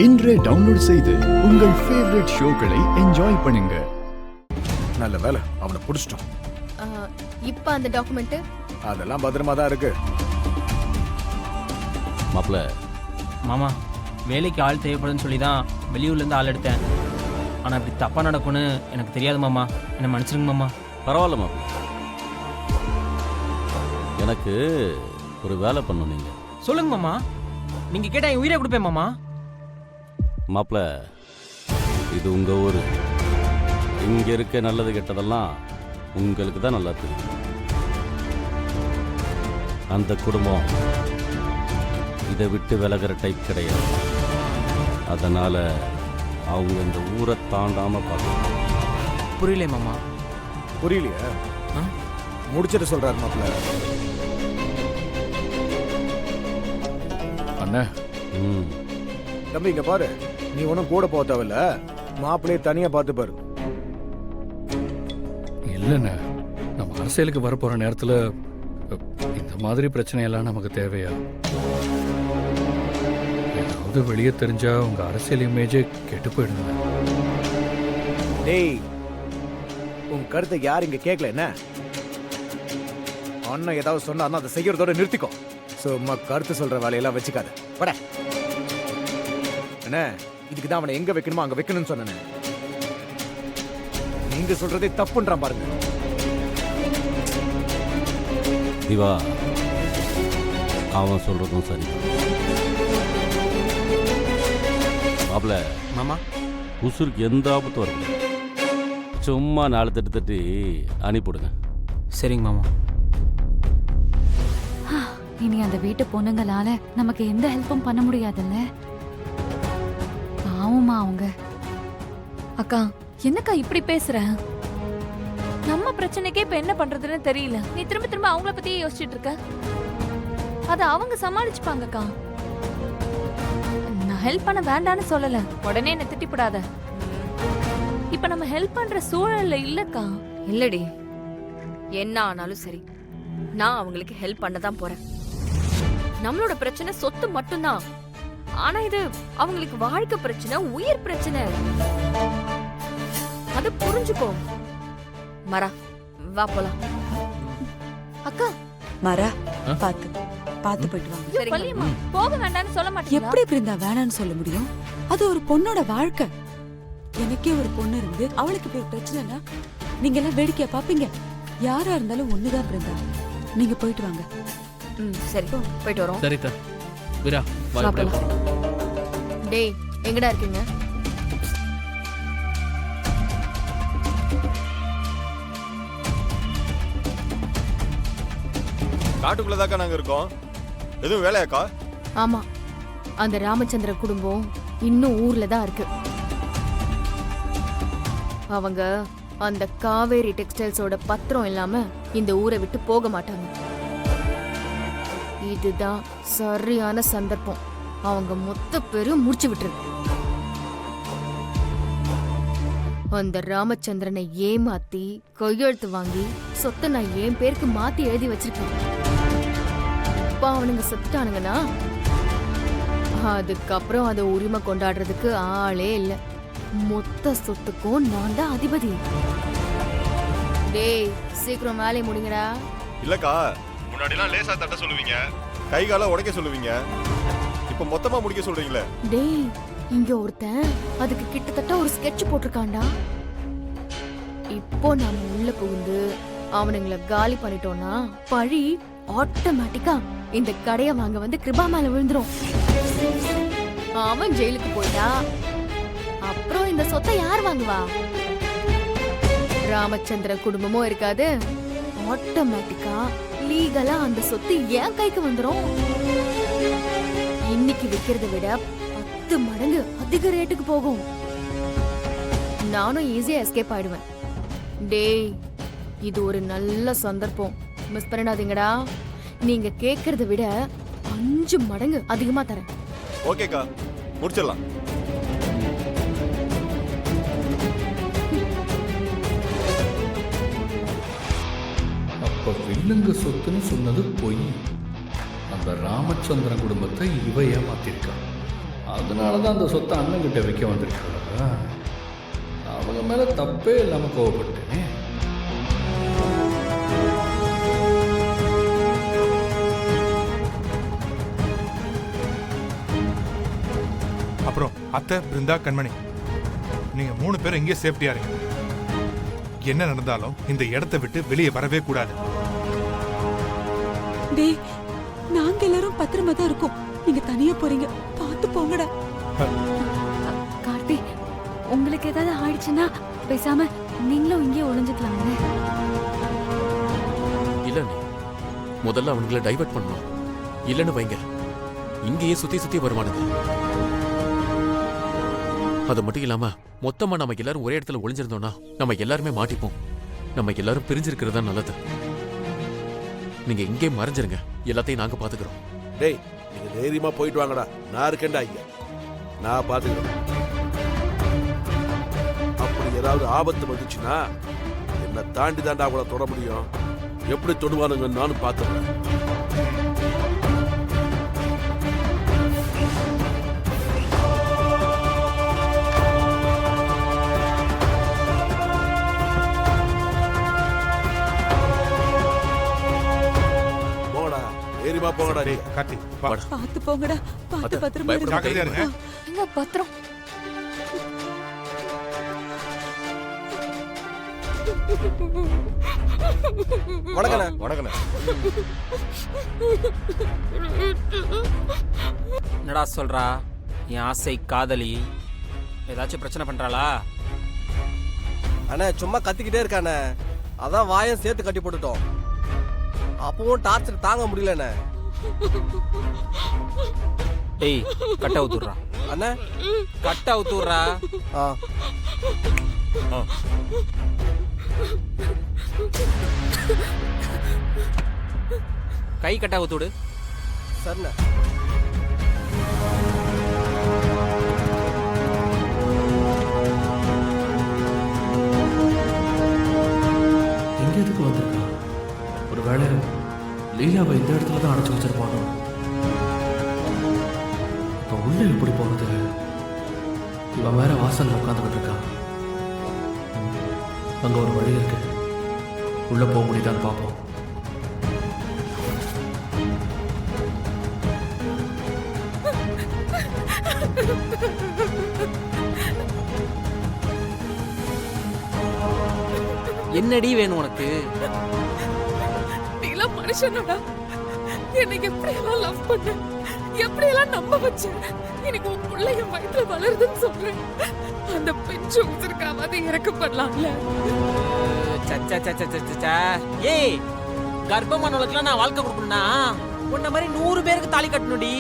இன்றே டவுன்லோட் செய்து உங்கள் ஃபேவரட் ஷோக்களை என்ஜாய் பண்ணுங்க. நல்ல வேலை அவனை புடிச்சிட்டோம். இப்ப அந்த டாக்குமெண்ட் அதெல்லாம் பத்திரமா தான் இருக்கு. மாப்பிள்ள மாமா வேலைக்கு ஆள் தேவைப்படுதுன்னு சொல்லி தான் வெளியூர்லேருந்து ஆள் எடுத்தேன். ஆனால் இப்படி தப்பாக நடக்கும்னு எனக்கு தெரியாது மாமா, என்னை மன்னிச்சிருங்க மாமா. பரவாயில்ல மாப்பிள்ள, எனக்கு ஒரு வேலை பண்ணணும். நீங்கள் சொல்லுங்க மாமா, நீங்கள் கேட்டால் என் உயிரை கொடுப்பேன் மாமா. மாப்பிள்ள, இது உங்கள் ஊர். இங்கே இருக்க நல்லது கெட்டதெல்லாம் உங்களுக்கு தான் நல்லா தெரியும். அந்த குடும்பம் இதை விட்டு விலகிற டைப் கிடையாது. அதனால் அவங்க இந்த ஊரை தாண்டாமல் பார்க்கணும். புரியல மாமா. புரியலையா? முடிச்சிட்டு சொல்றாரு மாப்பிள்ள. அண்ணா, தம்பி இங்க பாரு, நீ ஒன்றும் கூட போக தேவையில்ல, மாப்பிள்ளையே தனியா பார்த்து பாரு. இல்லைண்ணே, நம்ம அரசியலுக்கு வரப்போற நேரத்துல இந்த மாதிரி பிரச்சனையெல்லாம் நமக்கு தேவையா? ஏதாவது வெளியே தெரிஞ்சா உங்க அரசியல் இமேஜே கெட்டு போயிடுங்க. டேய், உன் கருத்தை யார் இங்க கேட்கல என்ன? அண்ணன் ஏதாவது சொன்னா அதை செய்யறதோட நிறுத்திக்கோ. சும்மா கருத்து சொல்ற வேலையெல்லாம் வச்சுக்காத. பட என்ன, இதுக்கு தான் அவனை எங்க வைக்கணுமோ அங்க வைக்கணும்னு சொன்னேன். நீங்க சொல்றதே தப்புன்றான் பாருங்க. திவா, அவன் சொல்றதும் சரி. மாப்பிள்ள மாமா, உசுருக்கு எந்த ஆபத்தும் வரும். சும்மா 4 தட்டு தட்டி அனுப்பிவிடுங்க. சரிங்க மாமா. இனி அந்த வீட்டு பொண்ணுங்களால நமக்கு எந்த ஹெல்ப்பும் பண்ண முடியாதுல்ல. பாவமா அவங்க. அக்கா, என்னக்கா இப்படி பேசுற? நம்ம பிரச்சனைக்கே இப்ப என்ன பண்றதுன்னு தெரியல. நீ திரும்ப திரும்ப அவங்கள பத்தியே யோசிச்சுட்டு இருக்க. அத அவங்க சமாளிச்சுப்பாங்கக்கா. நான் ஹெல்ப் பண்ண வேண்டான்னு சொல்லல, உடனே என்ன திட்டிப்படாத. இப்ப நம்ம ஹெல்ப் பண்ற சூழல்ல இல்லக்கா. இல்லடி, என்ன ஆனாலும் சரி, நான் அவங்களுக்கு ஹெல்ப் பண்ண தான் போறேன். நம்மளோட பிரச்சனை சொத்து மட்டும்தான். ஆனா இது அவங்களுக்கு வாழ்க்கை பிரச்சனை, உயிர் பிரச்சனை. அது புரிஞ்சுக்கோ. மரா, வா போலாம். அக்கா, மரா, பாத்து பாத்து போயிட்டு வாங்க. ஐயோ, வள்ளியம்மா, போக வேண்டாம்னு சொல்ல மாட்டீங்களா? எப்படி பிருந்தா வேணான்னு சொல்ல முடியும்? அது ஒரு பொண்ணோட வாழ்க்கை. எனக்கே ஒரு பொண்ணு இருந்து அவளுக்கு இப்ப பிரச்சனைனா நீங்க எல்லாம் வேடிக்கையா பாப்பீங்க? யாரா இருந்தாலும் ஒண்ணுதான் பிருந்தா. நீங்க போயிட்டு வாங்க. சரி, போயிட்டு வரோம். சரிதா. வீரா, வா போலாம். டேய், எங்கடா இருக்கீங்க? காட்டுக்குள்ளதாக்கா நாங்க இருக்கோம். எதுவும் வேலையாக்கா? ஆமா, அந்த ராமச்சந்திர குடும்பம் இன்னும் ஊர்ல தான் இருக்கு. அவங்க அந்த காவேரி டெக்ஸ்டைல்ஸோட பத்திரம் இல்லாம இந்த ஊரை விட்டு போக மாட்டாங்க. இதுதான் சரியான சந்தர்ப்பம். அவங்க மொத்த பேரும் முடிச்சு விட்டுருக்கு. அந்த ராமச்சந்திரனை ஏமாத்தி கையெழுத்து வாங்கி சொத்தை நான் என் பேருக்கு மாத்தி எழுதி வச்சிருக்கேன். இப்ப அவனுங்க செத்துட்டானுங்கன்னா அதுக்கப்புறம் அதை உரிமை கொண்டாடுறதுக்கு ஆளே இல்ல. மொத்த சொத்துக்கும் நான் தான் அதிபதி. டேய், சீக்கிரம் வேலையை முடிங்கடா. இல்லக்கா, முன்னாடிலாம் லேசா தட்ட சொல்லுவீங்க, கை கால உடைக்க சொல்லுவீங்க. இப்ப மொத்தமா முடிக்க சொல்றீங்களே. டேய், இங்க ஒருத்தன் அதுக்கு கிட்டத்தட்ட ஒரு ஸ்கெட்ச் போட்டிருக்கான்டா. இப்போ நாம உள்ள புகுந்து அவனுங்களை காலி பண்ணிட்டோம்னா பழி ஆட்டோமேட்டிக்கா இந்த கடைய வாங்க வந்து கிருபா மேல விழுந்துரும். அவன் ஜெயிலுக்கு போயிட்டா அப்புறம் இந்த சொத்தை யார் வாங்குவா? ராமச்சந்திர குடும்பமும் இருக்காது. ஆட்டோமேட்டிக்கா லீகலா அந்த சொத்து என் கைக்கு வந்துரும். இன்னைக்கு விக்கிறத விட 10 மடங்கு அதிக ரேட்டுக்கு போகும். நானும் ஈஸியா எஸ்கேப் ஆயிடுவேன். டேய், இது ஒரு நல்ல சந்தர்ப்பம், மிஸ் பண்ணிடாதீங்கடா. நீங்க கேக்குறத விட 5 மடங்கு அதிகமா தரேன். ஓகேக்கா, முடிச்சிடலாம். அப்ப வில்லுங்க சொத்துன்னு சொன்னது பொய். அந்த ராமச்சந்திரன் குடும்பத்தை இவ ஏமாத்திருக்கா. அதனால தான் அந்த சொத்தை அண்ணன்கிட்ட விற்க வந்திருக்காங்க. அவங்க மேலே தப்பே இல்லாமல் கோவப்பட்டேனே. அப்புறம் அத்தை, பிருந்தா, கண்மணி, நீங்க 3 பேரும் இங்கே சேஃப்டியா இருங்க. என்ன நடந்தாலும் இந்த இடத்தை விட்டு வெளியே வரவே கூடாது. டேய், நாங்க எல்லாரும் பத்திரமா தான் இருக்கோம். நீங்க தனியா போறீங்க, பார்த்து போங்கடா. கார்த்தி, உங்களுக்கு ஏதாவது ஆயிடுச்சுன்னா பேசாம நீங்களும் இங்கே ஒளிஞ்சுக்கலாங்க. இல்ல நீ முதல்ல அவங்களை டைவர்ட் பண்ணணும். இல்லன்னு வைங்க, இங்கேயே சுத்தி சுத்தி வருவானுங்க. அது மட்டும் இல்லாம மொத்தமா நம்ம எல்லாரும் ஒரே இடத்துல ஒளிஞ்சிருந்தோம்னா நம்ம எல்லாருமே மாட்டிப்போம். நம்ம எல்லாரும் பிரிஞ்சிருக்கிறது நல்லது. நீங்க இங்கே மறைஞ்சிருங்க, எல்லாத்தையும் நாங்க பாத்துக்கிறோம். டேய், நீங்க தைரியமா போயிட்டு வாங்கடா. நான் இருக்கேன்டா ஐயா, நான் பாத்துக்கிறேன். அப்படி ஏதாவது ஆபத்து வந்துச்சுன்னா என்ன தாண்டி தாண்டா அவங்கள தொட முடியும். எப்படி தொடுவானுங்கன்னு நானும் பாத்துக்கிறேன். தைரியமா போங்கடா. டேய் கார்த்தி, வா. பார்த்து போங்கடா, பார்த்து பத்திரமா இருங்க. ஜாக்கிரதையா இருங்க. எங்க பத்திரம்? வணக்கண்ணே. வணக்கண்ணே. என்னடா சொல்றா? என் ஆசை காதலி ஏதாச்சும் பிரச்சனை பண்றாளா? அண்ணே சும்மா கத்திக்கிட்டே இருக்கானே, அதான் வாயம் சேர்த்து கட்டி போட்டுட்டோம். அப்பவும் டார்ச்சர் தாங்க முடியலண்ணே. டேய், கட்ட அவுத்துடுறா. அண்ணே கட்ட அவுத்துடுறா. ஆ கை கட்ட அவுத்துடு. சரிண்ணே. எங்க எதுக்கு வந்திருக்கா? ஒரு வேளை லீலாவை இந்த இடத்துல தான் அடைச்சு வச்சிருப்பானோ? இப்போ உள்ள எப்படி போறது? இவன் வேற வாசல்ல உட்காந்துக்கிட்டு இருக்கான். அங்க ஒரு வழி இருக்கு, உள்ள போக முடியுதான்னு பார்ப்போம். என்னடி வேணும் உனக்கு? நீலாம் மனுஷனோட என்னை எப்படியெல்லாம் லவ் பண்ண, எப்படியெல்லாம் நம்ப வச்ச. எனக்கு உன் பிள்ளை என் வயிற்றுல வளருதுன்னு சொல்றேன். அந்த பெஞ்சு உதிர்க்காவது இறக்க பண்ணலாம்ல. ஏய், கர்ப்பமானவளுக்குலாம் நான் வாழ்க்கை கொடுக்கணும்னா உன்ன மாதிரி 100 பேருக்கு தாலி கட்டணும்டி.